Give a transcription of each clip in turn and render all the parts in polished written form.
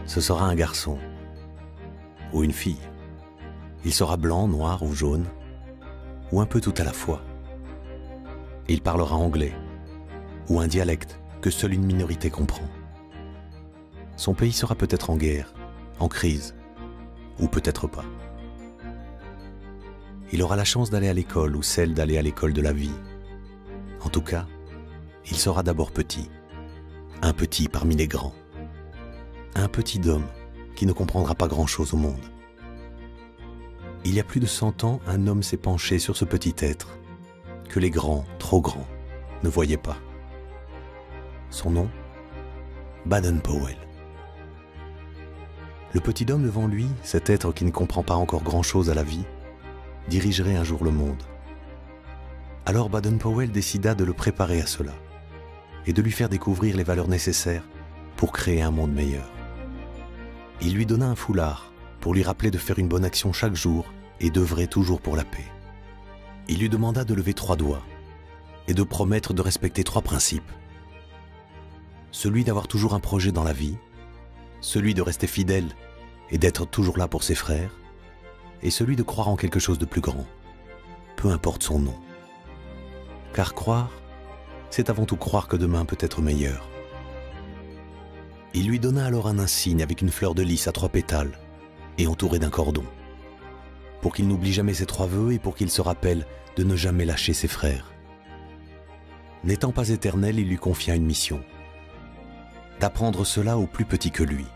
Ce sera un garçon ou une fille. Il sera blanc, noir ou jaune, ou un peu tout à la fois. Il parlera anglais, ou un dialecte que seule une minorité comprend. Son pays sera peut-être en guerre, en crise, ou peut-être pas. Il aura la chance d'aller à l'école ou celle d'aller à l'école de la vie. En tout cas, il sera d'abord petit, un petit parmi les grands. Un petit homme qui ne comprendra pas grand-chose au monde. Il y a plus de 100 ans, un homme s'est penché sur ce petit être que les grands, trop grands, ne voyaient pas. Son nom, Baden-Powell. Le petit homme devant lui, cet être qui ne comprend pas encore grand-chose à la vie, dirigerait un jour le monde. Alors Baden-Powell décida de le préparer à cela et de lui faire découvrir les valeurs nécessaires pour créer un monde meilleur. Il lui donna un foulard pour lui rappeler de faire une bonne action chaque jour et d'œuvrer toujours pour la paix. Il lui demanda de lever 3 doigts et de promettre de respecter 3 principes. Celui d'avoir toujours un projet dans la vie, celui de rester fidèle et d'être toujours là pour ses frères, et celui de croire en quelque chose de plus grand, peu importe son nom. Car croire, c'est avant tout croire que demain peut être meilleur. Il lui donna alors un insigne avec une fleur de lys à 3 pétales et entouré d'un cordon, pour qu'il n'oublie jamais ses 3 vœux et pour qu'il se rappelle de ne jamais lâcher ses frères. N'étant pas éternel, il lui confia une mission, d'apprendre cela aux plus petits que lui,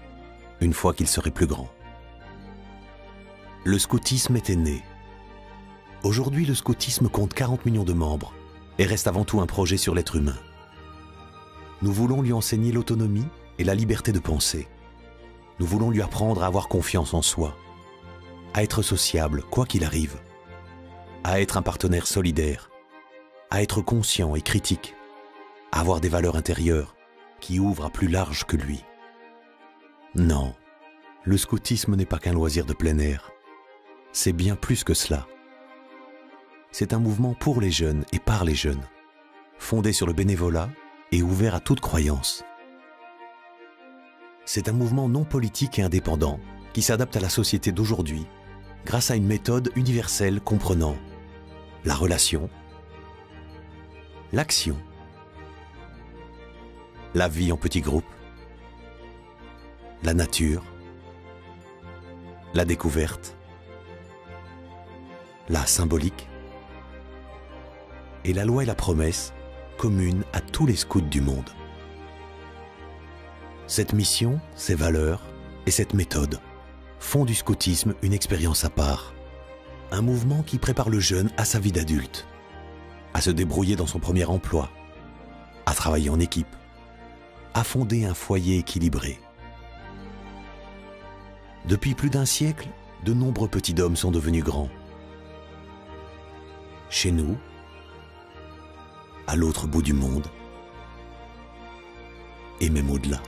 une fois qu'il serait plus grand. Le scoutisme était né. Aujourd'hui, le scoutisme compte 40 millions de membres et reste avant tout un projet sur l'être humain. Nous voulons lui enseigner l'autonomie et la liberté de penser. Nous voulons lui apprendre à avoir confiance en soi, à être sociable quoi qu'il arrive, à être un partenaire solidaire, à être conscient et critique, à avoir des valeurs intérieures qui ouvrent à plus large que lui. Non, le scoutisme n'est pas qu'un loisir de plein air. C'est bien plus que cela. C'est un mouvement pour les jeunes et par les jeunes, fondé sur le bénévolat et ouvert à toute croyance. C'est un mouvement non politique et indépendant qui s'adapte à la société d'aujourd'hui grâce à une méthode universelle comprenant la relation, l'action, la vie en petits groupes, la nature, la découverte, la symbolique et la loi et la promesse communes à tous les scouts du monde. Cette mission, ces valeurs et cette méthode font du scoutisme une expérience à part, un mouvement qui prépare le jeune à sa vie d'adulte, à se débrouiller dans son premier emploi, à travailler en équipe, à fonder un foyer équilibré. Depuis plus d'1 siècle, de nombreux petits hommes sont devenus grands. Chez nous, à l'autre bout du monde, et même au-delà.